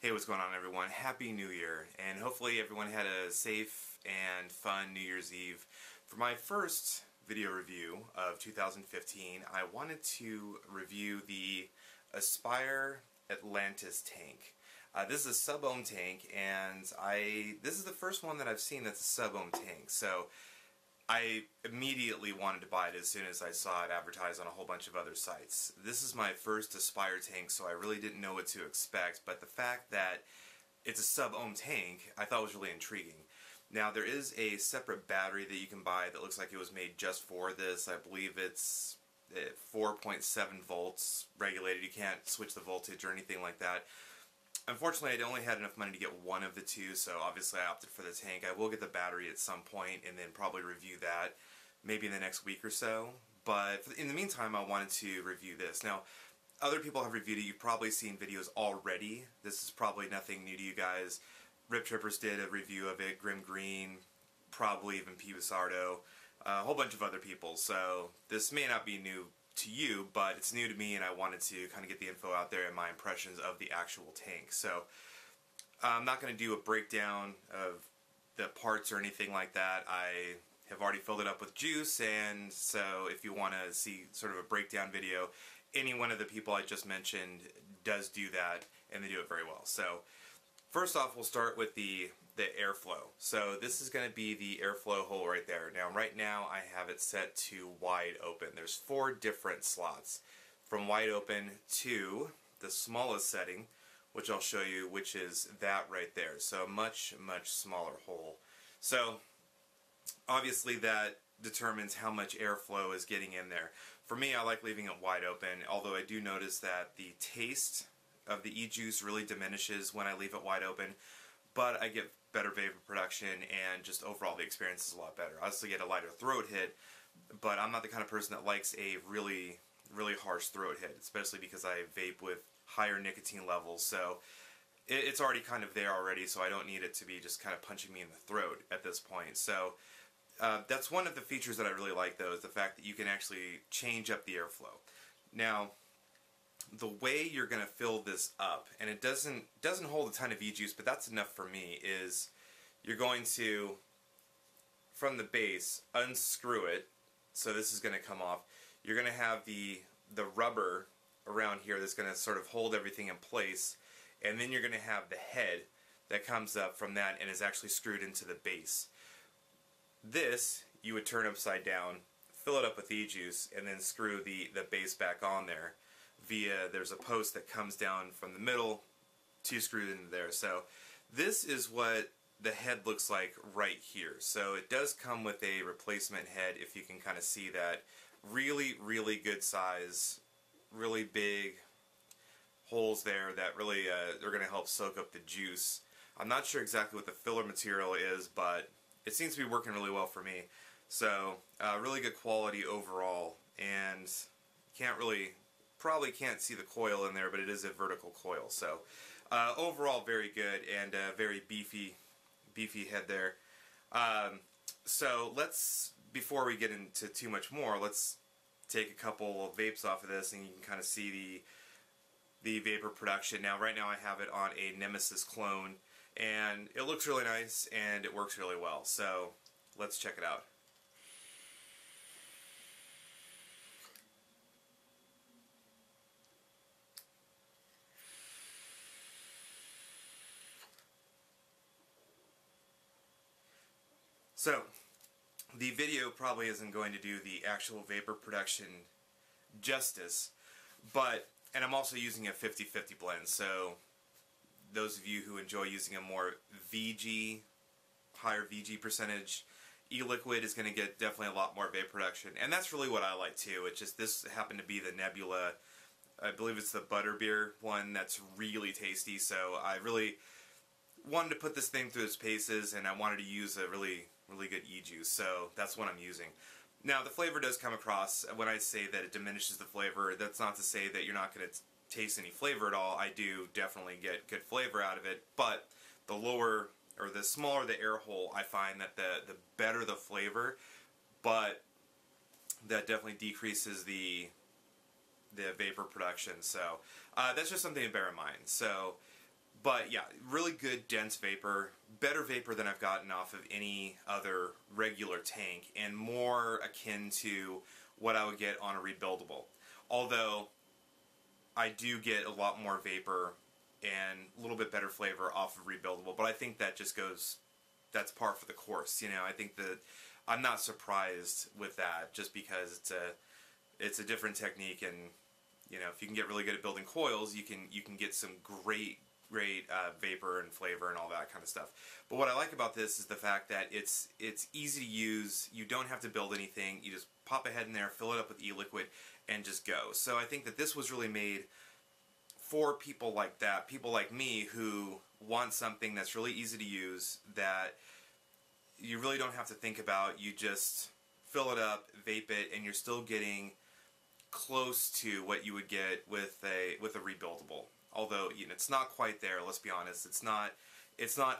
Hey, what's going on everyone? Happy New Year, and hopefully everyone had a safe and fun New Year's Eve. For my first video review of 2015, I wanted to review the Aspire Atlantis tank. This is a sub-ohm tank, and this is the first one that I've seen that's a sub-ohm tank, so I immediately wanted to buy it as soon as I saw it advertised on a whole bunch of other sites. This is my first Aspire tank, so I really didn't know what to expect, but the fact that it's a sub-ohm tank I thought was really intriguing. Now, there is a separate battery that you can buy that looks like it was made just for this. I believe it's 4.7 volts regulated. You can't switch the voltage or anything like that. Unfortunately, I only had enough money to get one of the two, so obviously I opted for the tank. I will get the battery at some point and then probably review that maybe in the next week or so. But in the meantime, I wanted to review this. Now, other people have reviewed it. You've probably seen videos already. This is probably nothing new to you guys. Rip Trippers did a review of it, Grim Green, probably even P. Basardo, a whole bunch of other people. So this may not be new to you, but it's new to me, and I wanted to kind of get the info out there and my impressions of the actual tank. So I'm not going to do a breakdown of the parts or anything like that. I have already filled it up with juice, and so if you want to see sort of a breakdown video, any one of the people I just mentioned does do that, and they do it very well. So first off, we'll start with the airflow. So this is going to be the airflow hole right there. Now, right now I have it set to wide open. There's 4 different slots, from wide open to the smallest setting, which I'll show you, which is that right there. So much, much smaller hole. So obviously that determines how much airflow is getting in there. For me, I like leaving it wide open, although I do notice that the taste of the e-juice really diminishes when I leave it wide open, but I get better vapor production, and just overall the experience is a lot better. I also get a lighter throat hit, but I'm not the kind of person that likes a really harsh throat hit, especially because I vape with higher nicotine levels, so it's already kind of there already, so I don't need it to be just kind of punching me in the throat at this point. So that's one of the features that I really like, though, is the fact that you can actually change up the airflow. Now, the way you're going to fill this up, and it doesn't hold a ton of e-juice, but that's enough for me, is you're going to, from the base, unscrew it, so this is going to come off. You're going to have the rubber around here that's going to sort of hold everything in place, and then you're going to have the head that comes up from that and is actually screwed into the base. This you would turn upside down, fill it up with e-juice, and then screw the base back on there via, there's a post that comes down from the middle, 2 screwed into there. So this is what the head looks like right here. So it does come with a replacement head, if you can kind of see that. Really good size, really big holes there that really are going to help soak up the juice. I'm not sure exactly what the filler material is, but it seems to be working really well for me. So really good quality overall, and probably can't see the coil in there, but it is a vertical coil. So overall very good, and very beefy head there. So before we get into too much more, let's take a couple of vapes off of this, and you can kind of see the vapor production. Now, right now I have it on a Nemesis clone, and it looks really nice and it works really well. So let's check it out. So the video probably isn't going to do the actual vapor production justice, and I'm also using a 50-50 blend, so those of you who enjoy using a more higher VG percentage, e-liquid is going to get definitely a lot more vapor production, and that's really what I like too. It's just, this happened to be the Nebula, I believe it's the Butterbeer one, that's really tasty, so I really wanted to put this thing through its paces, and I wanted to use a really good e-juice, so that's what I'm using. Now, the flavor does come across. When I say that it diminishes the flavor, that's not to say that you're not going to taste any flavor at all. I do definitely get good flavor out of it, but the lower, or the smaller the air hole, I find that the better the flavor, but that definitely decreases the vapor production. So that's just something to bear in mind. So But yeah, really good dense vapor, better vapor than I've gotten off of any other regular tank, and more akin to what I would get on a rebuildable. Although I do get a lot more vapor and a little bit better flavor off of rebuildable, but I think that just goes, that's par for the course. You know, I think that I'm not surprised with that, just because it's a different technique, and you know, if you can get really good at building coils, you can get some great vapor and flavor and all that kind of stuff. But what I like about this is the fact that it's easy to use. You don't have to build anything. You just pop a head in there, fill it up with e-liquid, and just go. So I think that this was really made for people like that, people like me who want something that's really easy to use, that you really don't have to think about. You just fill it up, vape it, and you're still getting close to what you would get with a rebuildable. Although, you know, it's not quite there. Let's be honest. It's not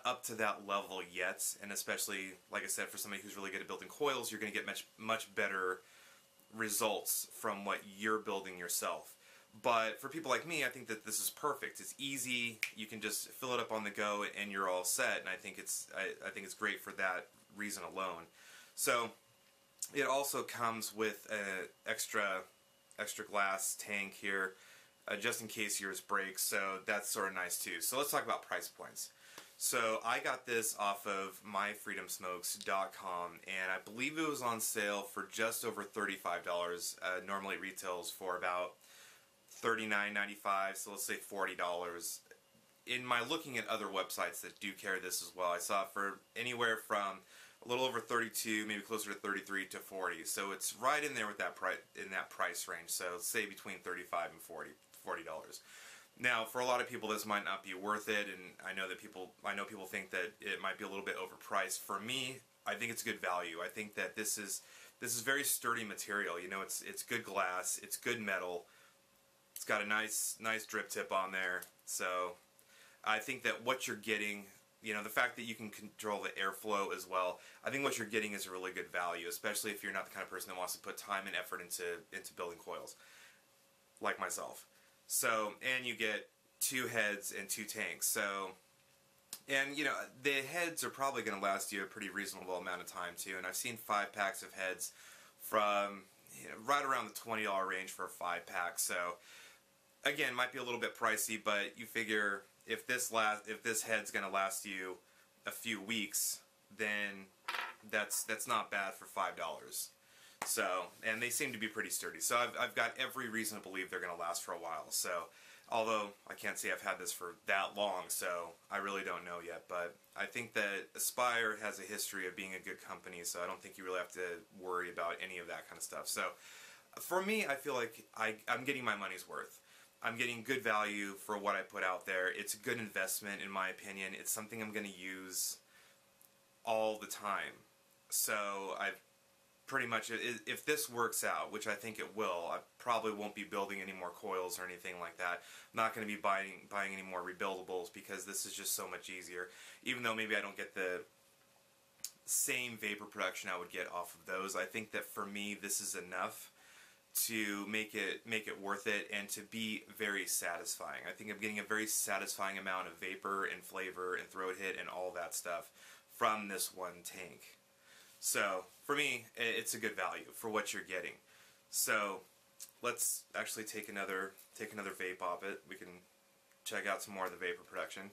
up to that level yet. And especially, like I said, for somebody who's really good at building coils, you're going to get much better results from what you're building yourself. But for people like me, I think that this is perfect. It's easy. You can just fill it up on the go, and you're all set. And I think it's great for that reason alone. So it also comes with an extra glass tank here, just in case yours breaks. So that's sort of nice too. So let's talk about price points. So I got this off of myfreedomsmokes.com, and I believe it was on sale for just over $35. Normally it retails for about $39.95, so let's say $40. In my looking at other websites that do carry this as well, I saw it for anywhere from a little over 32, maybe closer to 33 to 40. So it's right in there with that price range. So say between 35 and $40. Now, for a lot of people, this might not be worth it, and I know people think that it might be a little bit overpriced. For me, I think it's good value. I think that this is very sturdy material. You know, it's good glass, it's good metal. It's got a nice drip tip on there. So I think that what you're getting, you know, the fact that you can control the airflow as well, I think what you're getting is a really good value, especially if you're not the kind of person that wants to put time and effort into building coils, like myself. So, and you get 2 heads and 2 tanks. So, and you know, the heads are probably going to last you a pretty reasonable amount of time too. And I've seen 5 packs of heads from, you know, right around the $20 range for a 5-pack. So, again, might be a little bit pricey, but you figure if this head's going to last you a few weeks, then that's not bad for $5. So, and they seem to be pretty sturdy. So I've got every reason to believe they're going to last for a while. So, although I can't say I've had this for that long, so I really don't know yet. But I think that Aspire has a history of being a good company, so I don't think you really have to worry about any of that kind of stuff. So, for me, I feel like I'm getting my money's worth. I'm getting good value for what I put out there. It's a good investment, in my opinion. It's something I'm going to use all the time. So I've pretty much, if this works out, which I think it will, I probably won't be building any more coils or anything like that. I'm not going to be buying any more rebuildables, because this is just so much easier. Even though maybe I don't get the same vapor production I would get off of those, I think that for me this is enough to make it worth it and to be very satisfying. I think I'm getting a very satisfying amount of vapor and flavor and throat hit and all that stuff from this one tank. So for me, it's a good value for what you're getting. So let's actually take another vape off it. We can check out some more of the vapor production.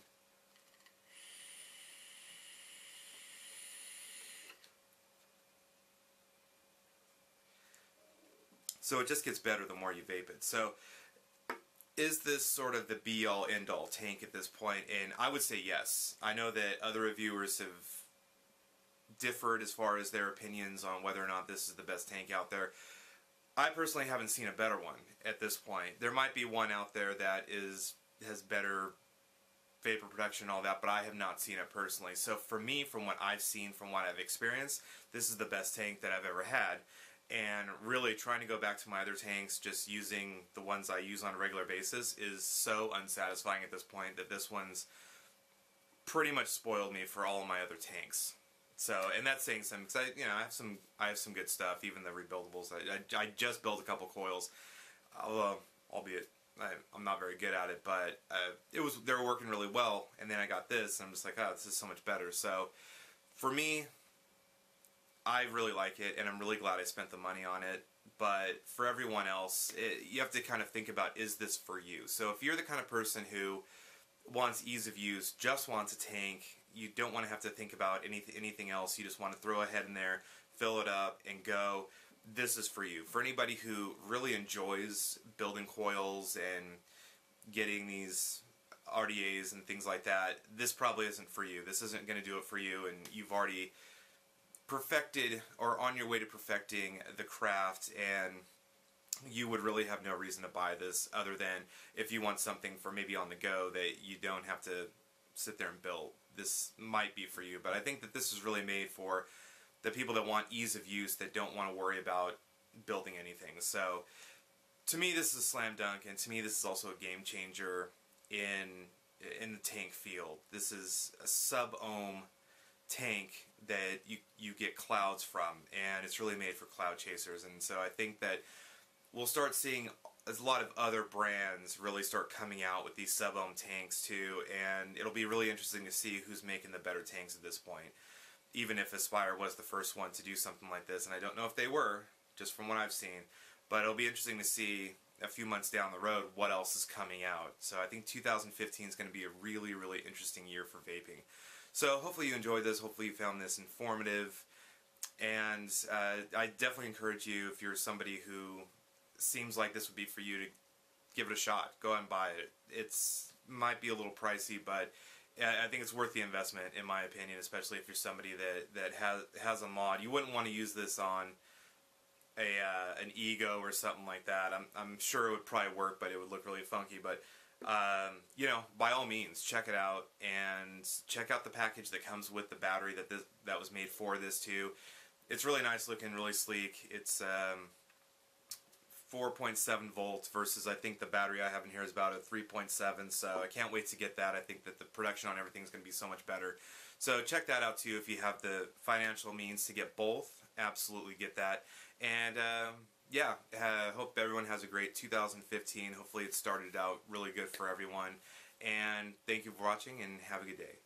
So it just gets better the more you vape it. So is this sort of the be-all, end-all tank at this point? And I would say yes. I know that other reviewers have differed as far as their opinions on whether or not this is the best tank out there. I personally haven't seen a better one at this point. There might be one out there that has better vapor production and all that, but I have not seen it personally. So for me, from what I've seen, from what I've experienced, this is the best tank that I've ever had. And really trying to go back to my other tanks, just using the ones I use on a regular basis, is so unsatisfying at this point that this one's pretty much spoiled me for all of my other tanks. So, and that's saying something, because I have some good stuff, even the rebuildables. I just built a couple coils, albeit I'm not very good at it, but they were working really well, and then I got this, and I'm just like, oh, this is so much better. So for me, I really like it, and I'm really glad I spent the money on it. But for everyone else, you have to kind of think about, is this for you? So if you're the kind of person who wants ease of use, just wants a tank, you don't want to have to think about anything else, you just want to throw a head in there, fill it up, and go, this is for you. For anybody who really enjoys building coils and getting these RDAs and things like that, this probably isn't for you. This isn't going to do it for you, and you've already perfected or on your way to perfecting the craft, and you would really have no reason to buy this other than if you want something for maybe on the go that you don't have to sit there and build. This might be for you, but I think that this is really made for the people that want ease of use, that don't want to worry about building anything. So to me, this is a slam dunk, and to me this is also a game changer in the tank field. This is a sub-ohm tank that you get clouds from, and it's really made for cloud chasers. And so I think that we'll start seeing a lot of other brands really start coming out with these sub-ohm tanks too, and it'll be really interesting to see who's making the better tanks at this point, even if Aspire was the first one to do something like this, and I don't know if they were, just from what I've seen, but it'll be interesting to see a few months down the road what else is coming out. So I think 2015 is going to be a really, really interesting year for vaping. So hopefully you enjoyed this, hopefully you found this informative, and I definitely encourage you, if you're somebody who seems like this would be for you, to give it a shot. Go out and buy it. It's might be a little pricey, but I think it's worth the investment, in my opinion, especially if you're somebody that has a mod. You wouldn't want to use this on an Ego or something like that. I'm sure it would probably work, but it would look really funky. But you know, by all means, check it out, and check out the package that comes with the battery that was made for this too. It's really nice looking, really sleek. It's 4.7 volts versus, I think the battery I have in here is about a 3.7, so I can't wait to get that. I think that the production on everything is going to be so much better. So check that out too if you have the financial means to get both. Absolutely get that. And yeah, hope everyone has a great 2015. Hopefully it started out really good for everyone. And thank you for watching, and have a good day.